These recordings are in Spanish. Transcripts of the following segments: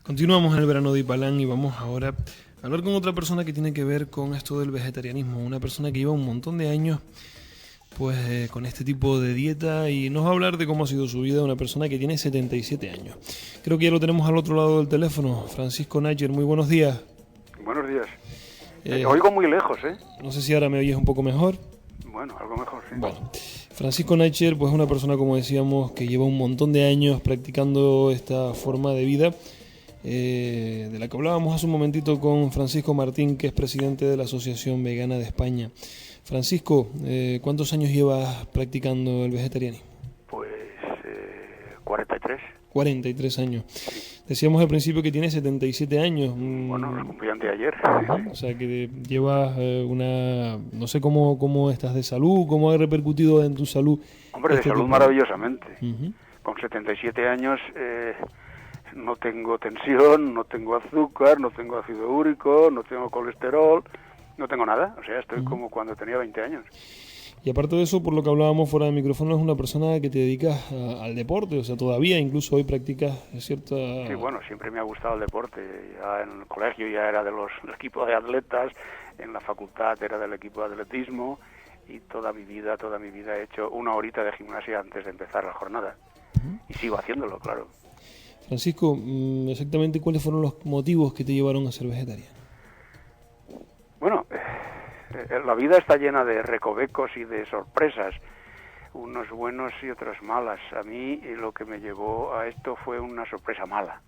Continuamos en el verano de Ipalán y vamos ahora a hablar con otra persona que tiene que ver con esto del vegetarianismo. Una persona que lleva un montón de años con este tipo de dieta y nos va a hablar de cómo ha sido su vida. Una persona que tiene 77 años. Creo que ya lo tenemos al otro lado del teléfono. Francisco Nájer, muy buenos días. Buenos días. Oigo muy lejos, ¿eh? No sé si ahora me oyes un poco mejor. Bueno, algo mejor, sí. Bueno, Francisco Nájer pues es una persona, como decíamos, que lleva un montón de años practicando esta forma de vida, de la que hablábamos hace un momentito con Francisco Martín, que es presidente de la Asociación Vegana de España. Francisco, ¿cuántos años llevas practicando el vegetarianismo? Pues 43. 43 años. Decíamos al principio que tienes 77 años. Bueno, los cumplí anteayer. O sea que llevas no sé cómo estás de salud, cómo ha repercutido en tu salud. Hombre, de salud maravillosamente. Uh-huh. Con 77 años no tengo tensión, no tengo azúcar, no tengo ácido úrico, no tengo colesterol, no tengo nada. O sea, estoy como cuando tenía 20 años. Y aparte de eso, por lo que hablábamos fuera de micrófono, es una persona que te dedicas al deporte, o sea, todavía incluso hoy practicas cierta... Sí, bueno, siempre me ha gustado el deporte. Ya en el colegio ya era del equipo de atletas, en la facultad era del equipo de atletismo y toda mi vida he hecho una horita de gimnasia antes de empezar la jornada. Uh-huh. Y sigo haciéndolo, claro. Francisco, exactamente ¿cuáles fueron los motivos que te llevaron a ser vegetariano? Bueno, la vida está llena de recovecos y de sorpresas, unos buenos y otros malas. A mí lo que me llevó a esto fue una sorpresa mala.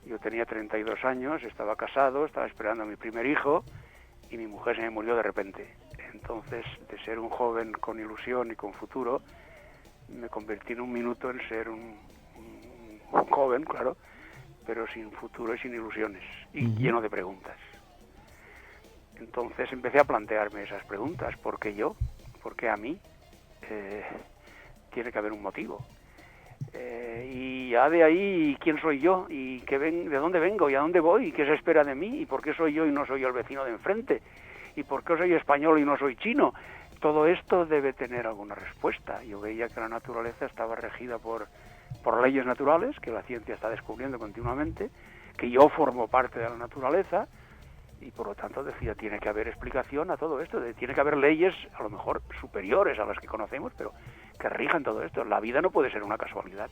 Yo tenía 32 años, estaba casado, estaba esperando a mi primer hijo y mi mujer se me murió de repente. Entonces, de ser un joven con ilusión y con futuro, me convertí en un minuto en ser un joven, claro, pero sin futuro y sin ilusiones y lleno de preguntas. Entonces empecé a plantearme esas preguntas. ¿Por qué yo? ¿Por qué a mí? Tiene que haber un motivo. Y ya de ahí, ¿quién soy yo? ¿Y de dónde vengo? ¿Y a dónde voy? ¿Y qué se espera de mí? ¿Y por qué soy yo y no soy el vecino de enfrente? ¿Y por qué soy español y no soy chino? Todo esto debe tener alguna respuesta. Yo veía que la naturaleza estaba regida por leyes naturales, que la ciencia está descubriendo continuamente, que yo formo parte de la naturaleza, y por lo tanto decía, tiene que haber explicación a todo esto, tiene que haber leyes a lo mejor superiores a las que conocemos, pero que rijan todo esto. La vida no puede ser una casualidad.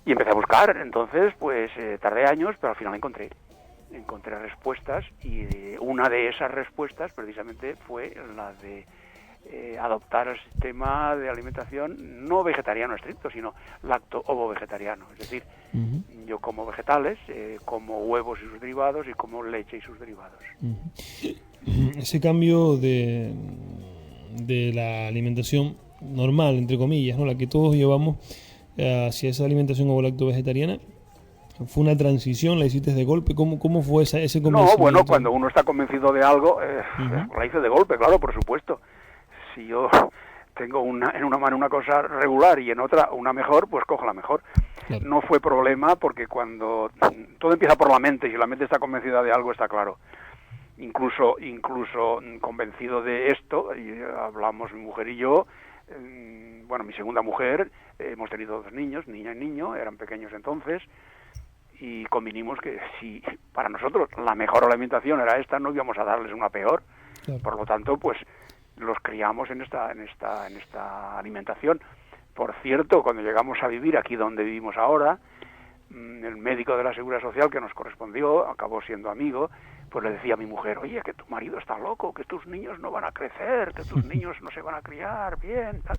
Y empecé a buscar, entonces pues tardé años, pero al final encontré respuestas, y una de esas respuestas precisamente fue la de adoptar el sistema de alimentación no vegetariano estricto, sino lacto-ovo-vegetariano. Es decir, yo como vegetales, como huevos y sus derivados y como leche y sus derivados. Ese cambio de la alimentación normal, entre comillas, ¿no?, la que todos llevamos hacia esa alimentación ovo-lacto-vegetariana, ¿fue una transición? ¿La hiciste de golpe? ¿Cómo fue ese convencimiento? No, bueno, cuando uno está convencido de algo, la hice de golpe, claro, por supuesto. Si yo tengo en una mano una cosa regular y en otra una mejor, pues cojo la mejor. Claro. No fue problema, porque cuando todo empieza por la mente, si la mente está convencida de algo, está claro. Incluso convencido de esto, y hablamos mi mujer y yo, mi segunda mujer, hemos tenido 2 niños, niña y niño, eran pequeños entonces, y convinimos que si para nosotros la mejor alimentación era esta, no íbamos a darles una peor. Claro. Por lo tanto, pues los criamos en esta alimentación. Por cierto, cuando llegamos a vivir aquí donde vivimos ahora, el médico de la Seguridad Social que nos correspondió, acabó siendo amigo, pues le decía a mi mujer, oye, que tu marido está loco, que tus niños no van a crecer, que tus niños no se van a criar bien, tal.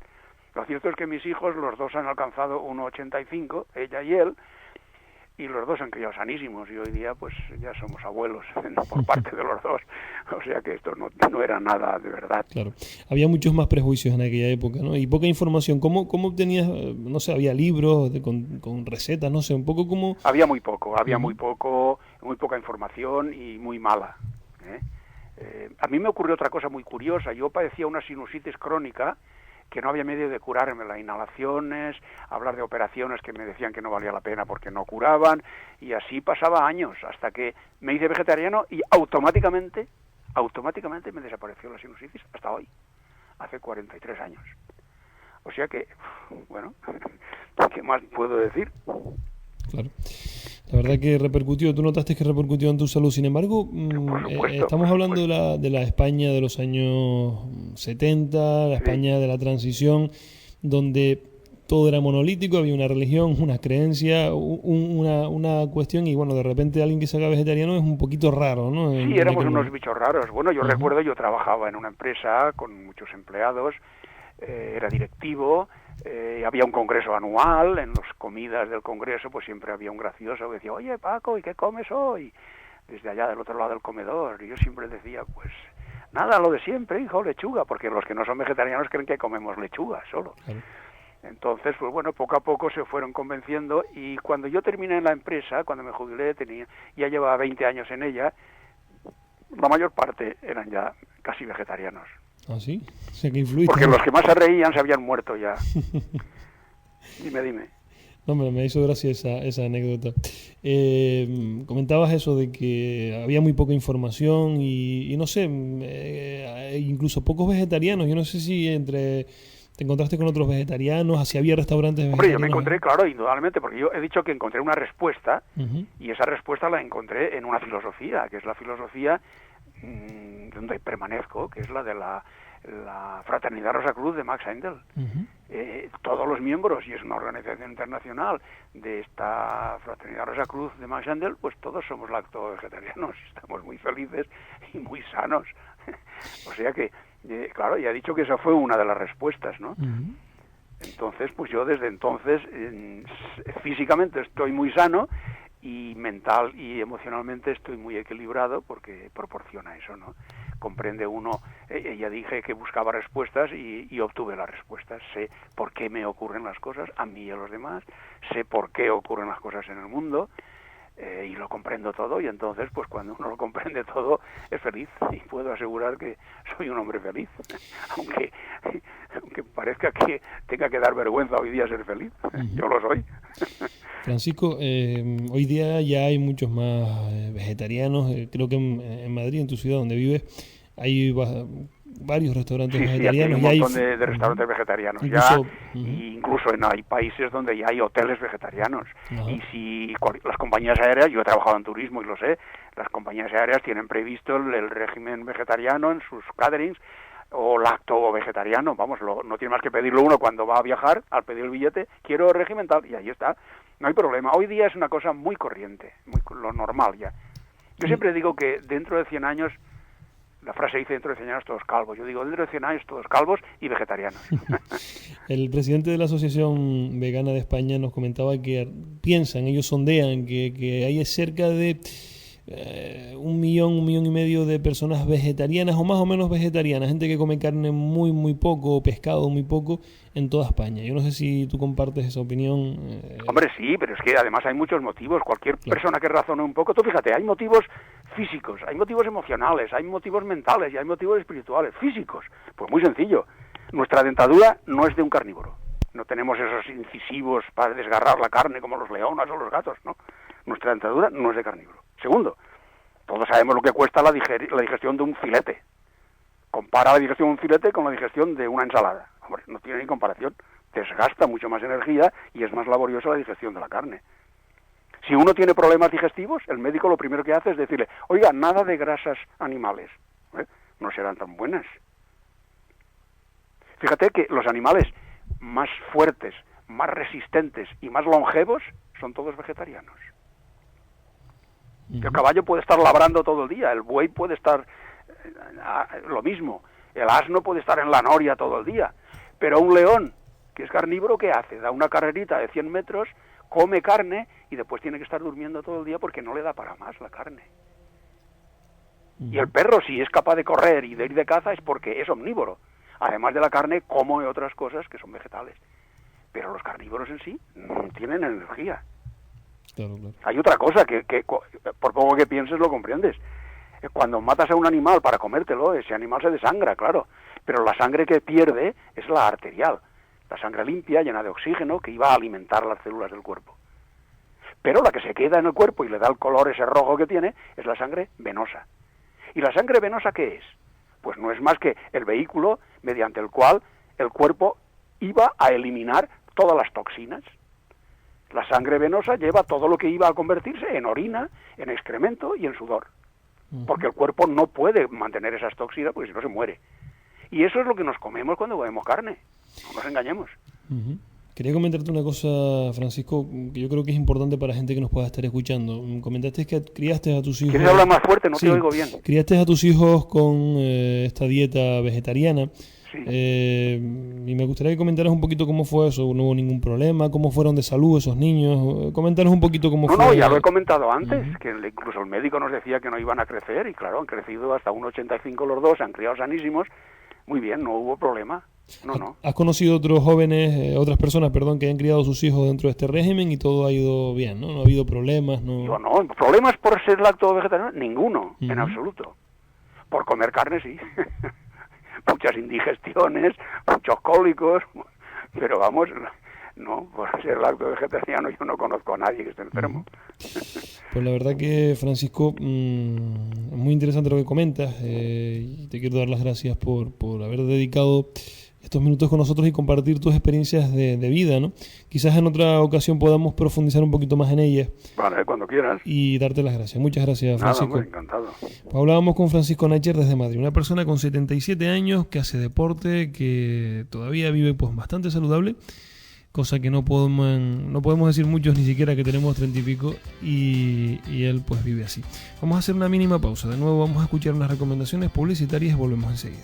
Lo cierto es que mis hijos, los dos han alcanzado 1,85, ella y él, y los dos han criado sanísimos, y hoy día pues ya somos abuelos por parte de los dos. O sea que esto no era nada de verdad. Claro, había muchos más prejuicios en aquella época, ¿no? Y poca información. ¿Cómo obtenías, no sé, había libros con recetas, no sé, un poco como...? Había muy poca información y muy mala. A mí me ocurrió otra cosa muy curiosa. Yo padecía una sinusitis crónica que no había medio de curármela, inhalaciones, hablar de operaciones que me decían que no valía la pena porque no curaban, y así pasaba años, hasta que me hice vegetariano y automáticamente me desapareció la sinusitis hasta hoy, hace 43 años. O sea que, bueno, ¿qué más puedo decir? Claro. La verdad que repercutió, tú notaste que repercutió en tu salud. Sin embargo, estamos hablando de la España de los años 70, la España de la transición, donde todo era monolítico, había una religión, una creencia, una cuestión, y bueno, de repente alguien que se haga vegetariano es un poquito raro, ¿no? Sí, éramos unos bichos raros. Bueno, yo recuerdo, yo trabajaba en una empresa con muchos empleados, era directivo, había un congreso anual, en las comidas del congreso pues siempre había un gracioso que decía, oye Paco, ¿y qué comes hoy? Desde allá del otro lado del comedor, y yo siempre decía, pues nada, lo de siempre, hijo, lechuga, porque los que no son vegetarianos creen que comemos lechuga solo. Claro. Entonces, pues bueno, poco a poco se fueron convenciendo, y cuando yo terminé en la empresa, cuando me jubilé, ya llevaba 20 años en ella, la mayor parte eran ya casi vegetarianos. ¿Ah, sí? O sea, que influiste. Porque los que más se reían se habían muerto ya. Dime. No, me hizo gracia esa anécdota. Comentabas eso de que había muy poca información y no sé, incluso pocos vegetarianos. Yo no sé si te encontraste con otros vegetarianos, si había restaurantes vegetarianos. Hombre, yo me encontré, claro, indudablemente, porque yo he dicho que encontré una respuesta, y esa respuesta la encontré en una filosofía, que es la filosofía donde permanezco, que es la de la Fraternidad Rosacruz de Max Heindel. Todos los miembros, y es una organización internacional de esta Fraternidad Rosacruz de Max Heindel, pues todos somos lacto-vegetarianos, estamos muy felices y muy sanos. O sea que, claro, ya he dicho que esa fue una de las respuestas, ¿no? Entonces, pues yo desde entonces físicamente estoy muy sano, y mental y emocionalmente estoy muy equilibrado, porque proporciona eso, ¿no? Comprende uno, ya dije que buscaba respuestas y obtuve las respuestas. Sé por qué me ocurren las cosas, a mí y a los demás, sé por qué ocurren las cosas en el mundo, y lo comprendo todo, y entonces pues cuando uno lo comprende todo es feliz, y puedo asegurar que soy un hombre feliz, aunque parezca que tenga que dar vergüenza hoy día ser feliz, yo lo soy. Francisco, hoy día ya hay muchos más vegetarianos. Creo que en Madrid, en tu ciudad donde vives, hay varios restaurantes vegetarianos. Sí, hay un montón de restaurantes vegetarianos. Incluso hay países donde ya hay hoteles vegetarianos. Y si las compañías aéreas, yo he trabajado en turismo y lo sé, las compañías aéreas tienen previsto el régimen vegetariano en sus caterings, o lacto o vegetariano, vamos, no tiene más que pedirlo uno cuando va a viajar, al pedir el billete, quiero régimen tal, y ahí está, no hay problema. Hoy día es una cosa muy corriente, lo normal ya. Yo siempre digo que dentro de 100 años, la frase dice dentro de 100 años todos calvos, yo digo dentro de 100 años todos calvos y vegetarianos. El presidente de la Asociación Vegana de España nos comentaba que ellos sondean que hay cerca de 1 millón y medio de personas vegetarianas o más o menos vegetarianas, gente que come carne muy poco, pescado muy poco en toda España. Yo no sé si tú compartes esa opinión. Hombre, sí, pero es que además hay muchos motivos. Cualquier persona que razone un poco, tú fíjate, hay motivos físicos, hay motivos emocionales, hay motivos mentales y hay motivos espirituales. Físicos, pues muy sencillo. Nuestra dentadura no es de un carnívoro. No tenemos esos incisivos para desgarrar la carne como los leones o los gatos, ¿no? Nuestra dentadura no es de carnívoro. Segundo, todos sabemos lo que cuesta la digestión de un filete. Compara la digestión de un filete con la digestión de una ensalada. Hombre, no tiene ni comparación. Desgasta mucho más energía y es más laboriosa la digestión de la carne. Si uno tiene problemas digestivos, el médico lo primero que hace es decirle, oiga, nada de grasas animales. No serán tan buenas. Fíjate que los animales más fuertes, más resistentes y más longevos son todos vegetarianos. El caballo puede estar labrando todo el día, el buey puede estar lo mismo, el asno puede estar en la noria todo el día, pero un león, que es carnívoro, ¿qué hace? Da una carrerita de 100 metros, come carne y después tiene que estar durmiendo todo el día porque no le da para más la carne. Y el perro, si es capaz de correr y de ir de caza, es porque es omnívoro. Además de la carne, come otras cosas que son vegetales. Pero los carnívoros en sí no tienen energía. Claro. Hay otra cosa que por poco que pienses lo comprendes. Cuando matas a un animal para comértelo, ese animal se desangra, claro, pero la sangre que pierde es la arterial, la sangre limpia, llena de oxígeno, que iba a alimentar las células del cuerpo. Pero la que se queda en el cuerpo y le da el color ese rojo que tiene es la sangre venosa. ¿Y la sangre venosa qué es? Pues no es más que el vehículo mediante el cual el cuerpo iba a eliminar todas las toxinas. La sangre venosa lleva todo lo que iba a convertirse en orina, en excremento y en sudor. Porque el cuerpo no puede mantener esas toxinas porque si no se muere. Y eso es lo que nos comemos cuando comemos carne. No nos engañemos. Quería comentarte una cosa, Francisco, que yo creo que es importante para la gente que nos pueda estar escuchando. Comentaste que criaste a tus hijos... ¿Quieres hablar más fuerte? No te oigo bien. Criaste a tus hijos con esta dieta vegetariana. Sí. Y me gustaría que comentaras un poquito cómo fue eso. ¿No hubo ningún problema? ¿Cómo fueron de salud esos niños? Comentaros un poquito cómo fue. No, ya lo he comentado antes, que incluso el médico nos decía que no iban a crecer, y claro, han crecido hasta 1,85 los dos, han criado sanísimos. Muy bien, no hubo problema. No. ¿Has conocido otros jóvenes, otras personas, perdón, que han criado sus hijos dentro de este régimen y todo ha ido bien, ¿no? No ha habido problemas, ¿no? Yo no, problemas por ser lacto-vegetariano, ninguno, en absoluto. Por comer carne, sí. Muchas indigestiones, muchos cólicos, pero vamos, no, por ser lacto-vegetariano yo no conozco a nadie que esté enfermo. Pues la verdad que, Francisco, muy interesante lo que comentas, y te quiero dar las gracias por haber dedicado estos minutos con nosotros y compartir tus experiencias de vida, ¿no? Quizás en otra ocasión podamos profundizar un poquito más en ellas. Vale, cuando quieras. Y darte las gracias. Muchas gracias, Francisco. Nada, encantado. Hablábamos con Francisco Nacher desde Madrid, una persona con 77 años que hace deporte, que todavía vive pues bastante saludable, cosa que no podemos decir muchos, ni siquiera que tenemos 30 y pico, y él pues vive así. Vamos a hacer una mínima pausa. De nuevo vamos a escuchar unas recomendaciones publicitarias y volvemos enseguida.